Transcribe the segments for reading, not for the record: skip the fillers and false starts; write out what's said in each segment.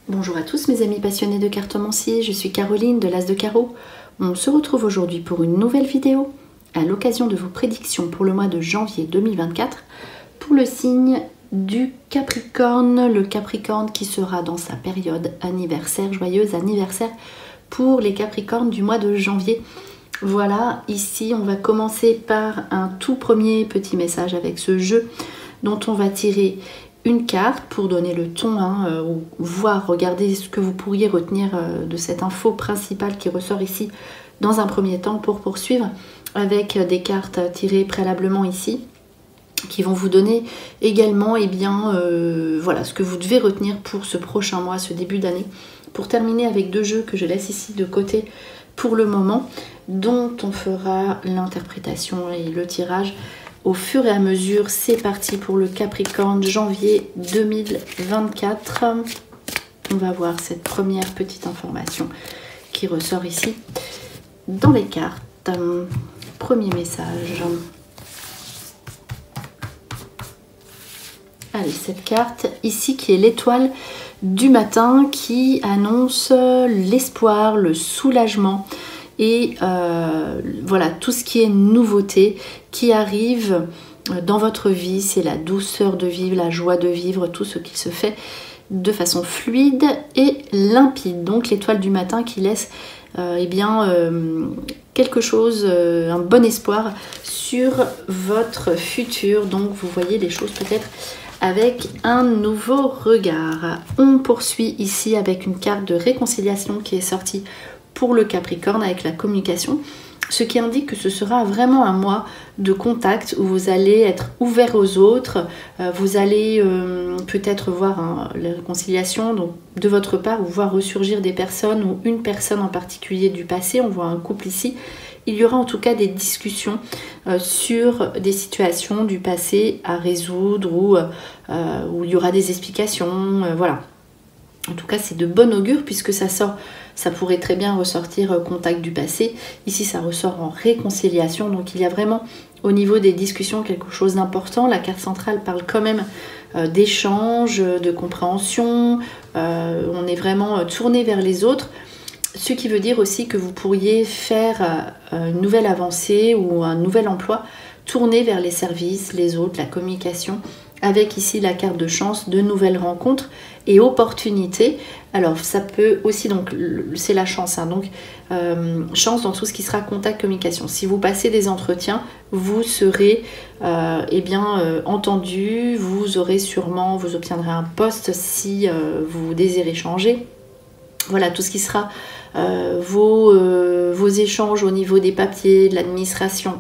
Bonjour à tous mes amis passionnés de cartomancie, je suis Caroline de l'As de Carreau. On se retrouve aujourd'hui pour une nouvelle vidéo à l'occasion de vos prédictions pour le mois de janvier 2024 pour le signe du Capricorne, le Capricorne qui sera dans sa période anniversaire, joyeux anniversaire pour les Capricornes du mois de janvier. Voilà, ici on va commencer par un tout premier petit message avec ce jeu dont on va tirer une carte pour donner le ton, ou voir, regarder ce que vous pourriez retenir de cette info principale qui ressort ici dans un premier temps pour poursuivre avec des cartes tirées préalablement ici qui vont vous donner également voilà, ce que vous devez retenir pour ce prochain mois, ce début d'année. Pour terminer avec deux jeux que je laisse ici de côté pour le moment, dont on fera l'interprétation et le tirage au fur et à mesure. C'est parti pour le Capricorne, janvier 2024. On va voir cette première petite information qui ressort ici dans les cartes. Premier message. Allez, cette carte ici qui est l'étoile du matin qui annonce l'espoir, le soulagement et voilà, tout ce qui est nouveauté qui arrive dans votre vie. C'est la douceur de vivre, la joie de vivre, tout ce qui se fait de façon fluide et limpide. Donc l'étoile du matin qui laisse quelque chose, un bon espoir sur votre futur. Donc vous voyez les choses peut-être avec un nouveau regard. On poursuit ici avec une carte de réconciliation qui est sortie pour le Capricorne avec la communication, ce qui indique que ce sera vraiment un mois de contact où vous allez être ouvert aux autres, vous allez peut-être voir la réconciliation donc, de votre part, ou voir ressurgir des personnes ou une personne en particulier du passé. On voit un couple ici. Il y aura en tout cas des discussions sur des situations du passé à résoudre ou où il y aura des explications, voilà. En tout cas, c'est de bon augure puisque ça pourrait très bien ressortir contact du passé. Ici, ça ressort en réconciliation. Donc, il y a vraiment au niveau des discussions quelque chose d'important. La carte centrale parle quand même d'échange, de compréhension. On est vraiment tourné vers les autres. Ce qui veut dire aussi que vous pourriez faire une nouvelle avancée ou un nouvel emploi tourné vers les services, les autres, la communication, avec ici la carte de chance, de nouvelles rencontres et opportunités. Alors ça peut aussi, donc c'est la chance, donc chance dans tout ce qui sera contact, communication. Si vous passez des entretiens, vous serez entendu, vous obtiendrez un poste si vous désirez changer. Voilà, tout ce qui sera vos échanges au niveau des papiers, de l'administration.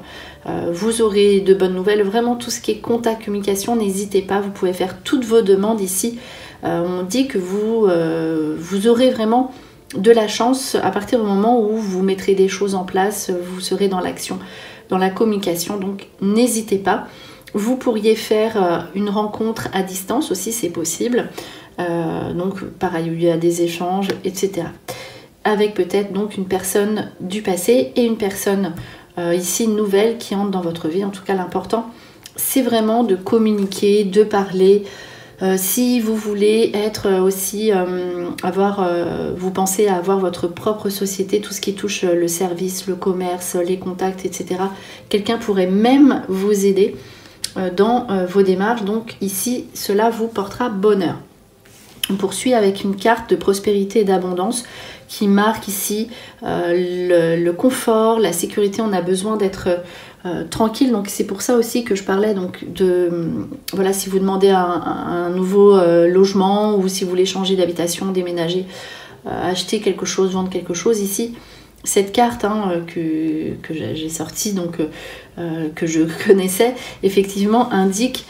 Vous aurez de bonnes nouvelles. Vraiment, tout ce qui est contact, communication, n'hésitez pas. Vous pouvez faire toutes vos demandes ici. On dit que vous aurez vraiment de la chance à partir du moment où vous mettrez des choses en place. Vous serez dans l'action, dans la communication. Donc, n'hésitez pas. Vous pourriez faire une rencontre à distance aussi, c'est possible. Donc pareil, il y a des échanges, etc. Avec peut-être donc une personne du passé et une personne ici nouvelle qui entre dans votre vie. En tout cas, l'important, c'est vraiment de communiquer, de parler. Si vous voulez être aussi, vous pensez à avoir votre propre société, tout ce qui touche le service, le commerce, les contacts, etc. Quelqu'un pourrait même vous aider dans vos démarches. Donc ici, cela vous portera bonheur. On poursuit avec une carte de prospérité et d'abondance qui marque ici le confort, la sécurité. On a besoin d'être tranquille. Donc c'est pour ça aussi que je parlais donc voilà, si vous demandez un nouveau logement ou si vous voulez changer d'habitation, déménager, acheter quelque chose, vendre quelque chose ici. Cette carte que j'ai sortie, donc que je connaissais, effectivement indique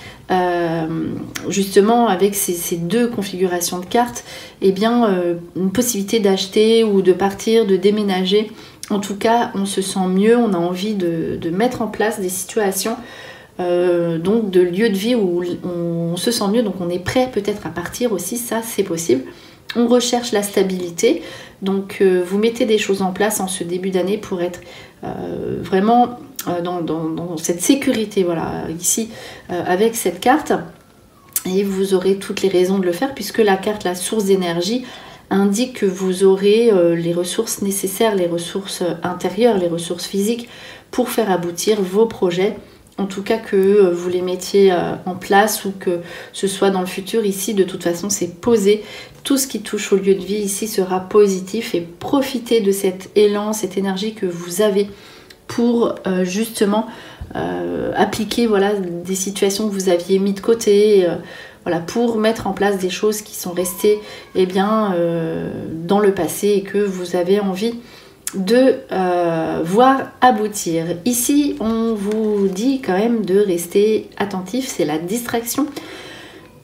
justement avec ces deux configurations de cartes, une possibilité d'acheter ou de partir, de déménager. En tout cas, on se sent mieux, on a envie de mettre en place des situations, donc de lieux de vie où on se sent mieux, donc on est prêt peut-être à partir aussi, ça c'est possible. On recherche la stabilité, donc vous mettez des choses en place en ce début d'année pour être vraiment dans cette sécurité, voilà, ici avec cette carte. et vous aurez toutes les raisons de le faire puisque la carte, la source d'énergie, indique que vous aurez les ressources nécessaires, les ressources intérieures, les ressources physiques pour faire aboutir vos projets. En tout cas que vous les mettiez en place ou que ce soit dans le futur. Ici, de toute façon, c'est posé. Tout ce qui touche au lieu de vie ici sera positif et profitez de cet élan, cette énergie que vous avez pour justement appliquer voilà, des situations que vous aviez mis de côté, voilà, pour mettre en place des choses qui sont restées dans le passé et que vous avez envie de voir aboutir. Ici, on vous dit quand même de rester attentif, c'est la distraction.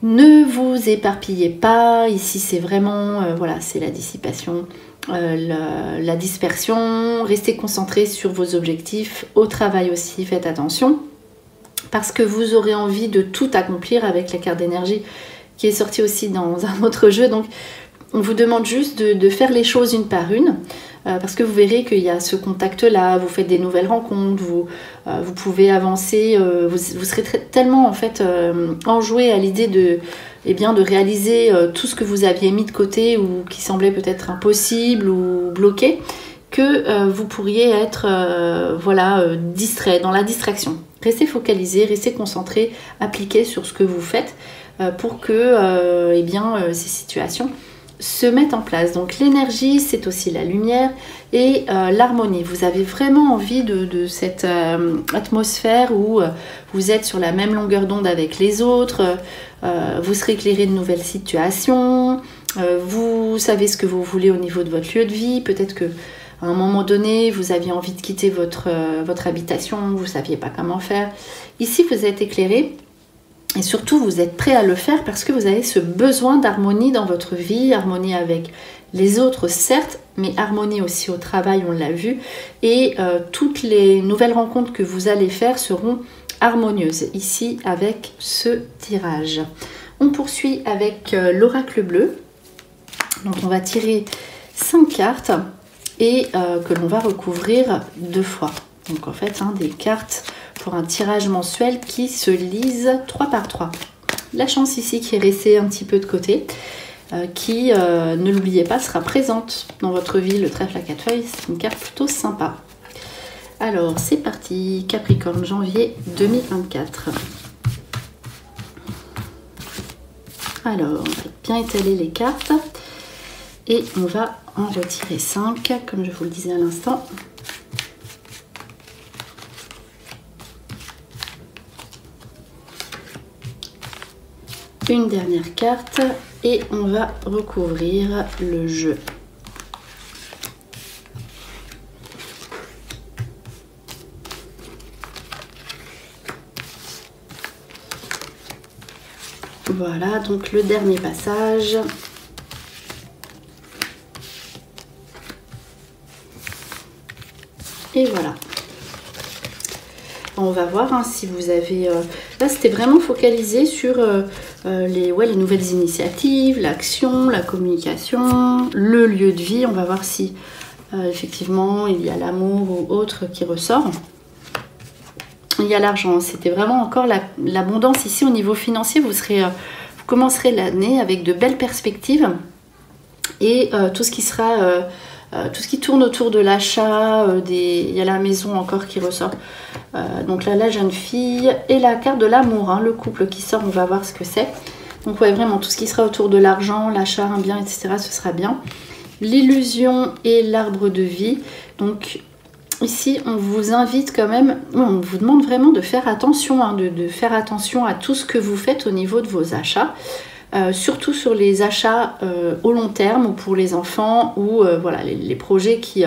Ne vous éparpillez pas, ici c'est vraiment, voilà, c'est la dissipation, la dispersion. Restez concentré sur vos objectifs, au travail aussi, faites attention. Parce que vous aurez envie de tout accomplir avec la carte d'énergie qui est sortie aussi dans un autre jeu. Donc, on vous demande juste de faire les choses une par une. Parce que vous verrez qu'il y a ce contact-là, vous faites des nouvelles rencontres, vous pouvez avancer, vous serez tellement en fait enjoué à l'idée de réaliser tout ce que vous aviez mis de côté ou qui semblait peut-être impossible ou bloqué, que vous pourriez être distrait, dans la distraction. Restez focalisé, restez concentré, appliqué sur ce que vous faites pour que ces situations se mettent en place. Donc l'énergie, c'est aussi la lumière et l'harmonie. Vous avez vraiment envie de cette atmosphère où vous êtes sur la même longueur d'onde avec les autres, vous serez éclairé de nouvelles situations, vous savez ce que vous voulez au niveau de votre lieu de vie. Peut-être que à un moment donné, vous aviez envie de quitter votre habitation, vous ne saviez pas comment faire. Ici, vous êtes éclairé. Et surtout, vous êtes prêt à le faire parce que vous avez ce besoin d'harmonie dans votre vie, harmonie avec les autres, certes, mais harmonie aussi au travail, on l'a vu. Et toutes les nouvelles rencontres que vous allez faire seront harmonieuses ici avec ce tirage. On poursuit avec l'oracle bleu. Donc, on va tirer 5 cartes et que l'on va recouvrir 2 fois. Donc, en fait, des cartes pour un tirage mensuel qui se lise 3 par 3. La chance ici qui est restée un petit peu de côté, qui, ne l'oubliez pas, sera présente dans votre vie. Le trèfle à 4 feuilles, c'est une carte plutôt sympa. Alors, c'est parti, Capricorne, janvier 2024. Alors, on va bien étaler les cartes et on va en retirer 5, comme je vous le disais à l'instant. Une dernière carte et on va recouvrir le jeu. Voilà, donc le dernier passage. Et voilà. On va voir si vous avez... Là, c'était vraiment focalisé sur les nouvelles initiatives, l'action, la communication, le lieu de vie. On va voir si, effectivement, il y a l'amour ou autre qui ressort. Il y a l'argent. C'était vraiment encore l'abondance ici au niveau financier. Vous commencerez l'année avec de belles perspectives. Et tout ce qui sera... tout ce qui tourne autour de l'achat, il y a la maison encore qui ressort. Donc là, la jeune fille et la carte de l'amour, le couple qui sort, on va voir ce que c'est. Donc ouais, vraiment, tout ce qui sera autour de l'argent, l'achat, un bien, etc., ce sera bien. L'illusion et l'arbre de vie. Donc ici, on vous invite quand même, on vous demande vraiment de faire attention, de faire attention à tout ce que vous faites au niveau de vos achats. Surtout sur les achats au long terme ou pour les enfants ou voilà, les projets qui...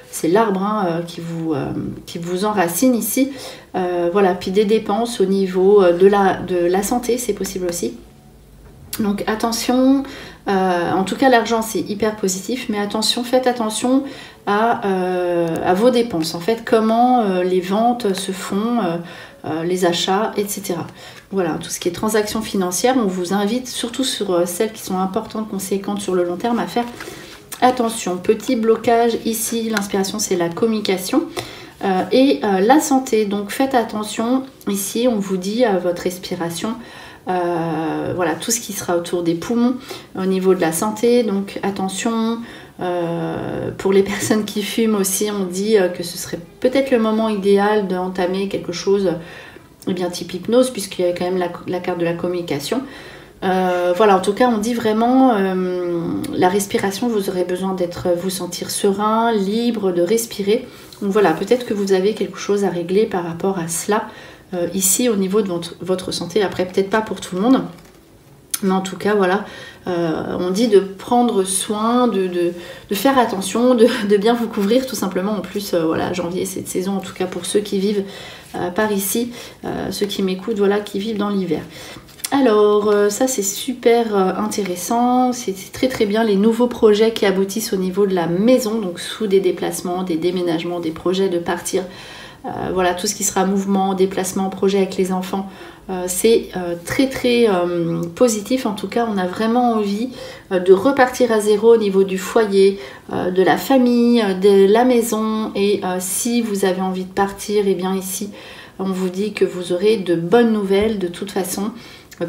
c'est l'arbre qui vous enracine ici. Voilà, puis des dépenses au niveau de la santé, c'est possible aussi. Donc attention, en tout cas l'argent c'est hyper positif, mais attention, faites attention à vos dépenses. En fait, comment les ventes se font, les achats, etc. Voilà, tout ce qui est transactions financières, on vous invite, surtout sur celles qui sont importantes, conséquentes sur le long terme, à faire attention. Petit blocage ici, l'inspiration c'est la communication et la santé. Donc faites attention, ici on vous dit à votre respiration, voilà, tout ce qui sera autour des poumons, au niveau de la santé, donc attention. Pour les personnes qui fument aussi, on dit que ce serait peut-être le moment idéal d'entamer quelque chose bien type hypnose, puisqu'il y a quand même la carte de la communication. Voilà, en tout cas, on dit vraiment la respiration, vous aurez besoin vous sentir serein, libre de respirer. Donc voilà, peut-être que vous avez quelque chose à régler par rapport à cela ici au niveau de votre santé. Après, peut-être pas pour tout le monde. Mais en tout cas, voilà, on dit de prendre soin, de faire attention, de bien vous couvrir tout simplement. En plus, voilà, janvier, cette saison, en tout cas pour ceux qui vivent par ici, ceux qui m'écoutent, voilà, qui vivent dans l'hiver. Alors, ça c'est super intéressant, c'est très très bien les nouveaux projets qui aboutissent au niveau de la maison, donc sous des déplacements, des déménagements, des projets de partir. Voilà, tout ce qui sera mouvement, déplacement, projet avec les enfants, c'est très très positif. En tout cas, on a vraiment envie de repartir à zéro au niveau du foyer, de la famille, de la maison. Et si vous avez envie de partir, et bien ici, on vous dit que vous aurez de bonnes nouvelles de toute façon.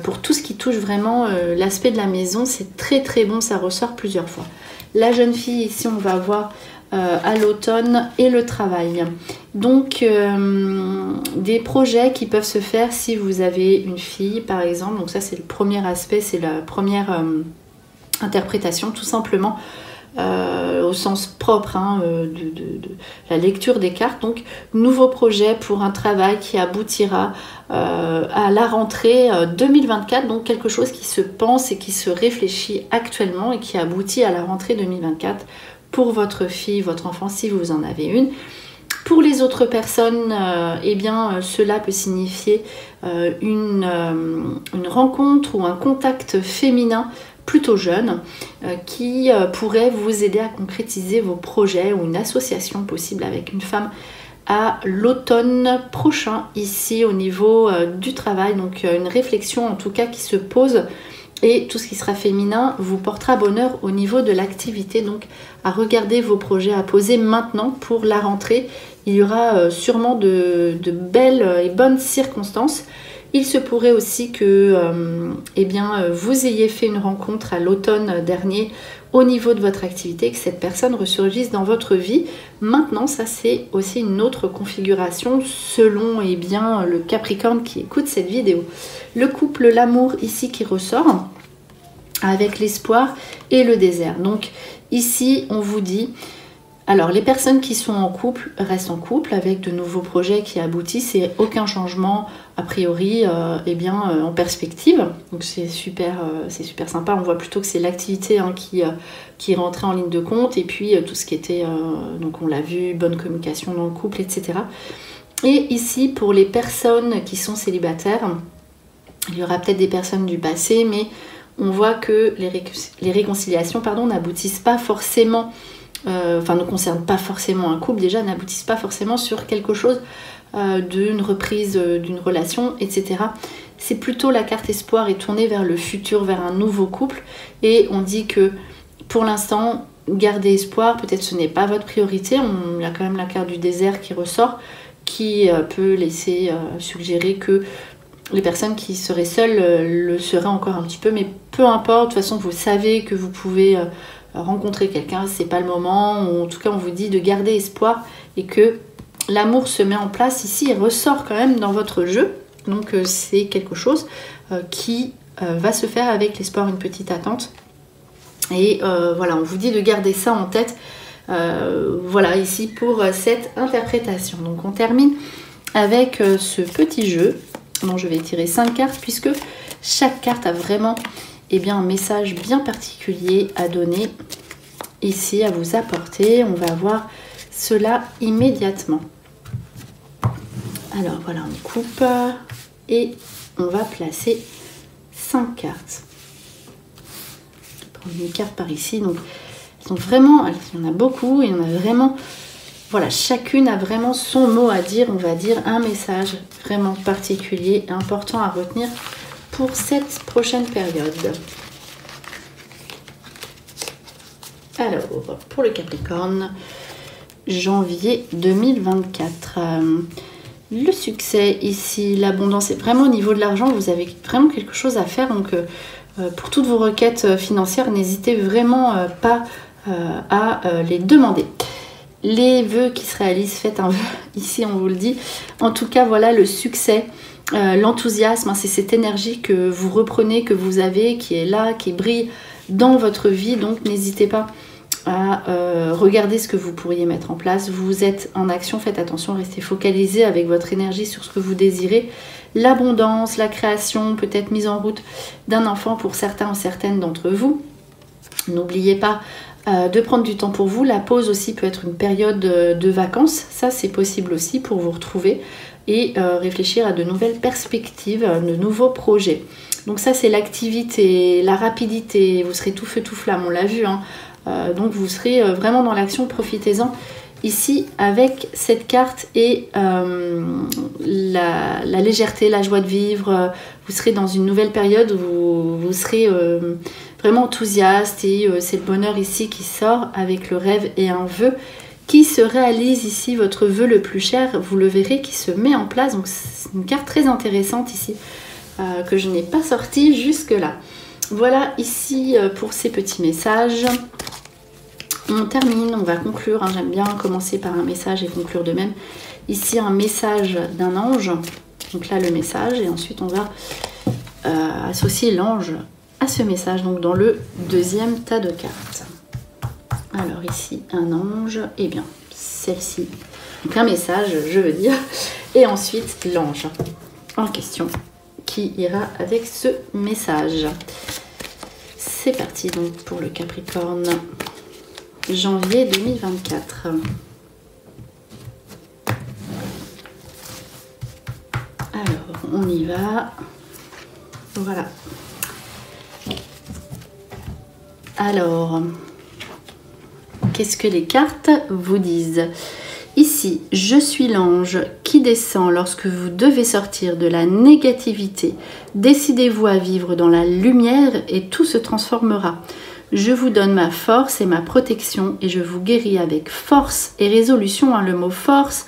Pour tout ce qui touche vraiment l'aspect de la maison, c'est très très bon, ça ressort plusieurs fois. La jeune fille, ici, on va voir à l'automne et le travail. Donc des projets qui peuvent se faire si vous avez une fille par exemple. Donc ça c'est le premier aspect, c'est la première interprétation tout simplement au sens propre de la lecture des cartes. Donc nouveau projet pour un travail qui aboutira à la rentrée 2024, donc quelque chose qui se pense et qui se réfléchit actuellement et qui aboutit à la rentrée 2024 pour votre fille, votre enfant, si vous en avez une. Pour les autres personnes, eh bien, cela peut signifier une rencontre ou un contact féminin plutôt jeune qui pourrait vous aider à concrétiser vos projets ou une association possible avec une femme à l'automne prochain ici au niveau du travail. Donc une réflexion en tout cas qui se pose. Et tout ce qui sera féminin vous portera bonheur au niveau de l'activité. Donc à regarder vos projets à poser maintenant pour la rentrée. Il y aura sûrement de belles et bonnes circonstances. Il se pourrait aussi que vous ayez fait une rencontre à l'automne dernier au niveau de votre activité, que cette personne ressurgisse dans votre vie. Maintenant, ça c'est aussi une autre configuration selon le Capricorne qui écoute cette vidéo. Le couple, l'amour ici qui ressort avec l'espoir et le désert. Donc ici, on vous dit... Alors, les personnes qui sont en couple restent en couple avec de nouveaux projets qui aboutissent et aucun changement a priori en perspective. Donc, c'est super sympa. On voit plutôt que c'est l'activité qui est rentrée en ligne de compte et puis tout ce qui était, donc on l'a vu, bonne communication dans le couple, etc. Et ici, pour les personnes qui sont célibataires, il y aura peut-être des personnes du passé, mais on voit que les réconciliations n'aboutissent pas forcément... ne concerne pas forcément un couple, déjà n'aboutissent pas forcément sur quelque chose d'une reprise d'une relation, etc. C'est plutôt la carte espoir est tournée vers le futur, vers un nouveau couple, et on dit que pour l'instant, gardez espoir, peut-être ce n'est pas votre priorité. Il y a quand même la carte du désert qui ressort, qui peut laisser suggérer que les personnes qui seraient seules le seraient encore un petit peu, mais peu importe, de toute façon vous savez que vous pouvez... rencontrer quelqu'un, c'est pas le moment, ou en tout cas on vous dit de garder espoir et que l'amour se met en place ici et ressort quand même dans votre jeu. Donc c'est quelque chose qui va se faire avec l'espoir, une petite attente. Et voilà, on vous dit de garder ça en tête. Voilà, ici pour cette interprétation. Donc on termine avec ce petit jeu dont je vais tirer 5 cartes puisque chaque carte a vraiment un message bien particulier à donner ici, à vous apporter. On va voir cela immédiatement. Alors voilà, on coupe et on va placer 5 cartes. Prendre une carte par ici. Donc, elles sont vraiment, il y en a beaucoup et il y en a vraiment... Voilà, chacune a vraiment son mot à dire, on va dire un message vraiment particulier, important à retenir pour cette prochaine période. Alors, pour le Capricorne, janvier 2024. Le succès ici, l'abondance, c'est vraiment au niveau de l'argent, vous avez vraiment quelque chose à faire. Donc pour toutes vos requêtes financières, n'hésitez vraiment pas à les demander. Les vœux qui se réalisent, faites un vœu, ici on vous le dit. En tout cas, voilà le succès, l'enthousiasme, hein, c'est cette énergie que vous reprenez, que vous avez, qui est là, qui brille dans votre vie. Donc n'hésitez pas à regarder ce que vous pourriez mettre en place. Vous êtes en action, faites attention, restez focalisé avec votre énergie sur ce que vous désirez. L'abondance, la création, peut-être mise en route d'un enfant pour certains ou certaines d'entre vous. N'oubliez pas de prendre du temps pour vous. La pause aussi peut être une période de vacances. Ça, c'est possible aussi pour vous retrouver et réfléchir à de nouvelles perspectives, de nouveaux projets. Donc ça, c'est l'activité, la rapidité. Vous serez tout feu, tout flamme, on l'a vu, hein. Donc vous serez vraiment dans l'action, profitez-en ici avec cette carte et la légèreté, la joie de vivre. Vous serez dans une nouvelle période où vous serez vraiment enthousiaste et c'est le bonheur ici qui sort avec le rêve et un vœu qui se réalise ici, votre vœu le plus cher, vous le verrez, qui se met en place. Donc c'est une carte très intéressante ici que je n'ai pas sortie jusque là. Voilà ici pour ces petits messages. On termine, on va conclure, hein. J'aime bien commencer par un message et conclure de même. Ici un message d'un ange, donc là le message, et ensuite on va associer l'ange à ce message, donc dans le deuxième tas de cartes. Alors ici un ange, et bien celle-ci, donc un message je veux dire, et ensuite l'ange en question qui ira avec ce message. C'est parti donc pour le Capricorne, janvier 2024. Alors, on y va. Voilà. Alors, qu'est-ce que les cartes vous disent ? Ici, je suis l'ange qui descend lorsque vous devez sortir de la négativité. Décidez-vous à vivre dans la lumière et tout se transformera. Je vous donne ma force et ma protection et je vous guéris avec force et résolution. Hein, le mot force,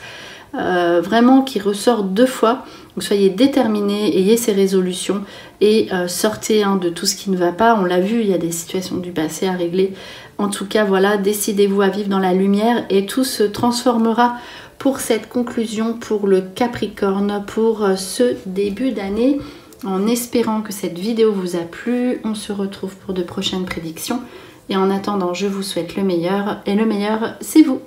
vraiment qui ressort 2 fois. Donc soyez déterminés, ayez ces résolutions et sortez de tout ce qui ne va pas. On l'a vu, il y a des situations du passé à régler. En tout cas, voilà, décidez-vous à vivre dans la lumière et tout se transformera pour cette conclusion, pour le Capricorne, pour ce début d'année. En espérant que cette vidéo vous a plu, on se retrouve pour de prochaines prédictions. Et en attendant, je vous souhaite le meilleur. Et le meilleur, c'est vous.